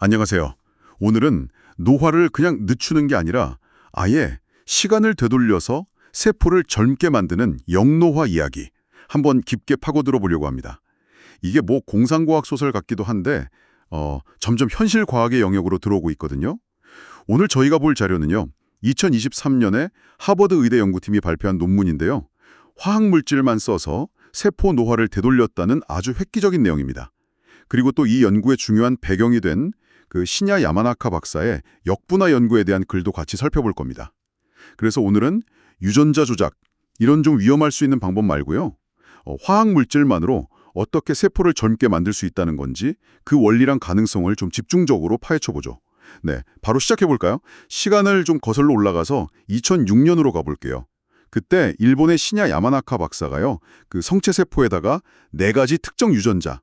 안녕하세요. 오늘은 노화를 그냥 늦추는 게 아니라 아예 시간을 되돌려서 세포를 젊게 만드는 영노화 이야기 한번 깊게 파고들어 보려고 합니다. 이게 뭐 공상과학 소설 같기도 한데 점점 현실 과학의 영역으로 들어오고 있거든요. 오늘 저희가 볼 자료는요. 2023년에 하버드 의대 연구팀이 발표한 논문인데요. 화학물질만 써서 세포 노화를 되돌렸다는 아주 획기적인 내용입니다. 그리고 또 이 연구의 중요한 배경이 된 그 시냐 야마나카 박사의 역분화 연구에 대한 글도 같이 살펴볼 겁니다. 그래서 오늘은 유전자 조작, 이런 좀 위험할 수 있는 방법 말고요. 화학물질만으로 어떻게 세포를 젊게 만들 수 있다는 건지 그 원리랑 가능성을 좀 집중적으로 파헤쳐보죠. 네, 바로 시작해볼까요? 시간을 좀 거슬러 올라가서 2006년으로 가볼게요. 그때 일본의 시냐 야마나카 박사가요. 그 성체세포에다가 4가지 특정 유전자,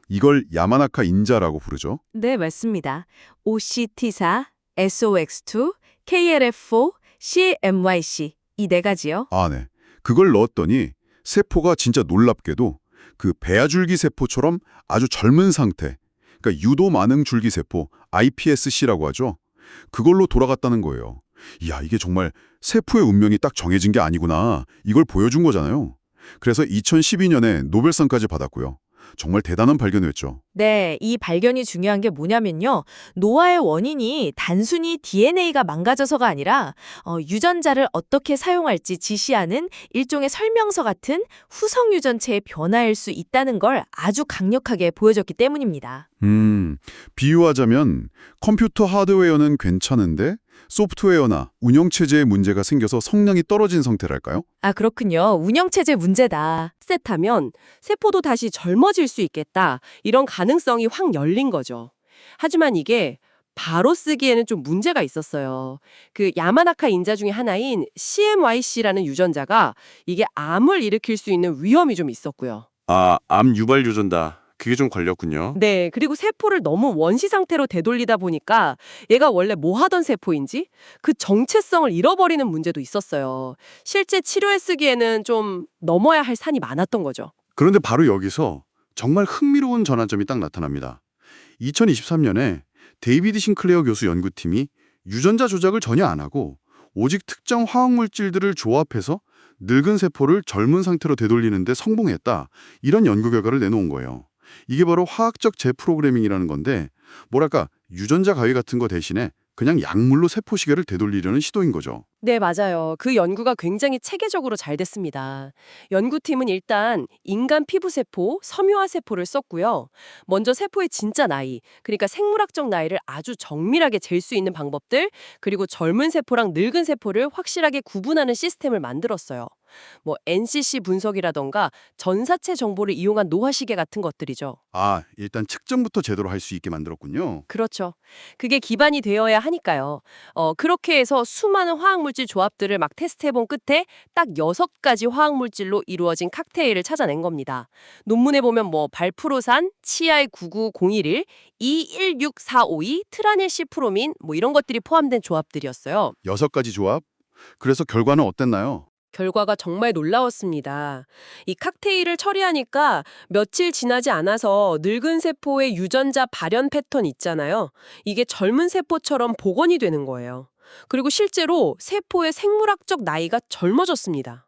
이걸 야마나카 인자라고 부르죠. 네, 맞습니다. OCT4, SOX2, KLF4, CMYC 이 4가지요. 아, 네. 그걸 넣었더니 세포가 진짜 놀랍게도 그 배아줄기 세포처럼 아주 젊은 상태, 그러니까 유도 만능 줄기 세포, iPSC라고 하죠. 그걸로 돌아갔다는 거예요. 이야, 이게 정말 세포의 운명이 딱 정해진 게 아니구나. 이걸 보여준 거잖아요. 그래서 2012년에 노벨상까지 받았고요. 정말 대단한 발견이었죠. 네, 이 발견이 중요한 게 뭐냐면요. 노화의 원인이 단순히 DNA가 망가져서가 아니라 유전자를 어떻게 사용할지 지시하는 일종의 설명서 같은 후성 유전체의 변화일 수 있다는 걸 아주 강력하게 보여줬기 때문입니다. 비유하자면 컴퓨터 하드웨어는 괜찮은데 소프트웨어나 운영체제에 문제가 생겨서 성능이 떨어진 상태랄까요? 아, 그렇군요. 운영체제 문제다. 셋하면 세포도 다시 젊어질 수 있겠다. 이런 가능성이 확 열린 거죠. 하지만 이게 바로 쓰기에는 좀 문제가 있었어요. 그 야마나카 인자 중에 하나인 CMYC라는 유전자가 이게 암을 일으킬 수 있는 위험이 좀 있었고요. 아, 암 유발 유전자. 그게 좀 걸렸군요. 네, 그리고 세포를 너무 원시 상태로 되돌리다 보니까 얘가 원래 뭐 하던 세포인지 그 정체성을 잃어버리는 문제도 있었어요. 실제 치료에 쓰기에는 좀 넘어야 할 산이 많았던 거죠. 그런데 바로 여기서 정말 흥미로운 전환점이 딱 나타납니다. 2023년에 데이비드 싱클레어 교수 연구팀이 유전자 조작을 전혀 안 하고 오직 특정 화학물질들을 조합해서 늙은 세포를 젊은 상태로 되돌리는데 성공했다. 이런 연구 결과를 내놓은 거예요. 이게 바로 화학적 재프로그래밍이라는 건데 뭐랄까 유전자 가위 같은 거 대신에 그냥 약물로 세포 시계를 되돌리려는 시도인 거죠. 네, 맞아요. 그 연구가 굉장히 체계적으로 잘 됐습니다. 연구팀은 일단 인간 피부세포, 섬유화세포를 썼고요. 먼저 세포의 진짜 나이, 그러니까 생물학적 나이를 아주 정밀하게 잴 수 있는 방법들, 그리고 젊은 세포랑 늙은 세포를 확실하게 구분하는 시스템을 만들었어요. 뭐 NCC 분석이라던가 전사체 정보를 이용한 노화시계 같은 것들이죠. 아, 일단 측정부터 제대로 할 수 있게 만들었군요. 그렇죠. 그게 기반이 되어야 하니까요. 그렇게 해서 수많은 화학물질 조합들을 막 테스트해본 끝에 딱 6가지 화학물질로 이루어진 칵테일을 찾아낸 겁니다. 논문에 보면 뭐 발프로산, CI99011, E16452, 트라닐시프로민 뭐 이런 것들이 포함된 조합들이었어요. 6가지 조합? 그래서 결과는 어땠나요? 결과가 정말 놀라웠습니다. 이 칵테일을 처리하니까 며칠 지나지 않아서 늙은 세포의 유전자 발현 패턴 있잖아요. 이게 젊은 세포처럼 복원이 되는 거예요. 그리고 실제로 세포의 생물학적 나이가 젊어졌습니다.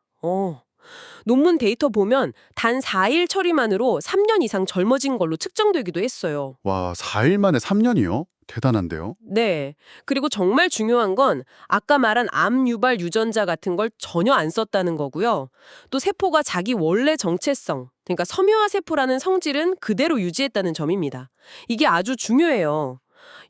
논문 데이터 보면 단 4일 처리만으로 3년 이상 젊어진 걸로 측정되기도 했어요. 와, 4일 만에 3년이요? 대단한데요? 네. 그리고 정말 중요한 건 아까 말한 암 유발 유전자 같은 걸 전혀 안 썼다는 거고요. 또 세포가 자기 원래 정체성, 그러니까 섬유화 세포라는 성질은 그대로 유지했다는 점입니다. 이게 아주 중요해요.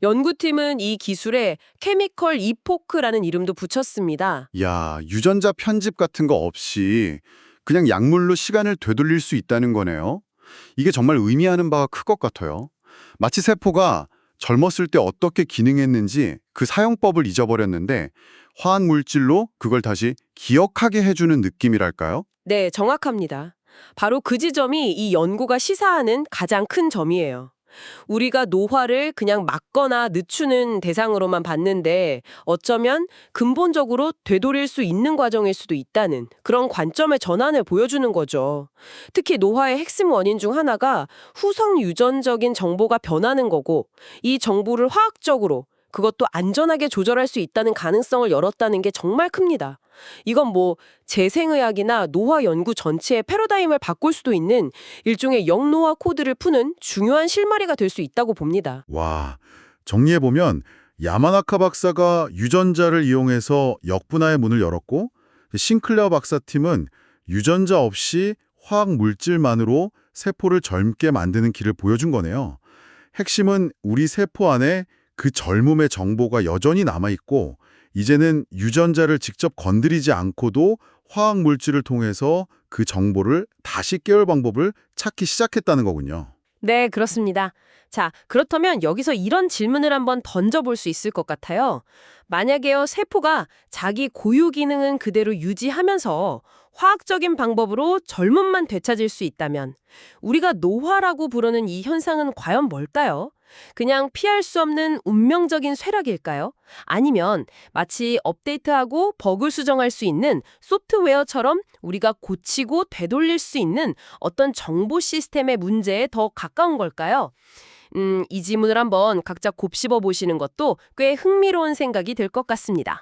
연구팀은 이 기술에 케미컬 이포크라는 이름도 붙였습니다. 야, 유전자 편집 같은 거 없이 그냥 약물로 시간을 되돌릴 수 있다는 거네요. 이게 정말 의미하는 바가 클 것 같아요. 마치 세포가 젊었을 때 어떻게 기능했는지 그 사용법을 잊어버렸는데 화학물질로 그걸 다시 기억하게 해주는 느낌이랄까요? 네, 정확합니다. 바로 그 지점이 이 연구가 시사하는 가장 큰 점이에요. 우리가 노화를 그냥 막거나 늦추는 대상으로만 봤는데 어쩌면 근본적으로 되돌릴 수 있는 과정일 수도 있다는 그런 관점의 전환을 보여주는 거죠. 특히 노화의 핵심 원인 중 하나가 후성 유전적인 정보가 변하는 거고 이 정보를 화학적으로 그것도 안전하게 조절할 수 있다는 가능성을 열었다는 게 정말 큽니다. 이건 뭐 재생의학이나 노화 연구 전체의 패러다임을 바꿀 수도 있는 일종의 영노화 코드를 푸는 중요한 실마리가 될 수 있다고 봅니다. 와, 정리해보면 야마나카 박사가 유전자를 이용해서 역분화의 문을 열었고 싱클레어 박사팀은 유전자 없이 화학 물질만으로 세포를 젊게 만드는 길을 보여준 거네요. 핵심은 우리 세포 안에 그 젊음의 정보가 여전히 남아있고 이제는 유전자를 직접 건드리지 않고도 화학 물질을 통해서 그 정보를 다시 깨울 방법을 찾기 시작했다는 거군요. 네, 그렇습니다. 자, 그렇다면 여기서 이런 질문을 한번 던져볼 수 있을 것 같아요. 만약에요, 세포가 자기 고유 기능은 그대로 유지하면서 화학적인 방법으로 젊음만 되찾을 수 있다면 우리가 노화라고 부르는 이 현상은 과연 뭘까요? 그냥 피할 수 없는 운명적인 쇠락일까요? 아니면 마치 업데이트하고 버그 수정할 수 있는 소프트웨어처럼 우리가 고치고 되돌릴 수 있는 어떤 정보 시스템의 문제에 더 가까운 걸까요? 이 질문을 한번 각자 곱씹어 보시는 것도 꽤 흥미로운 생각이 들 것 같습니다.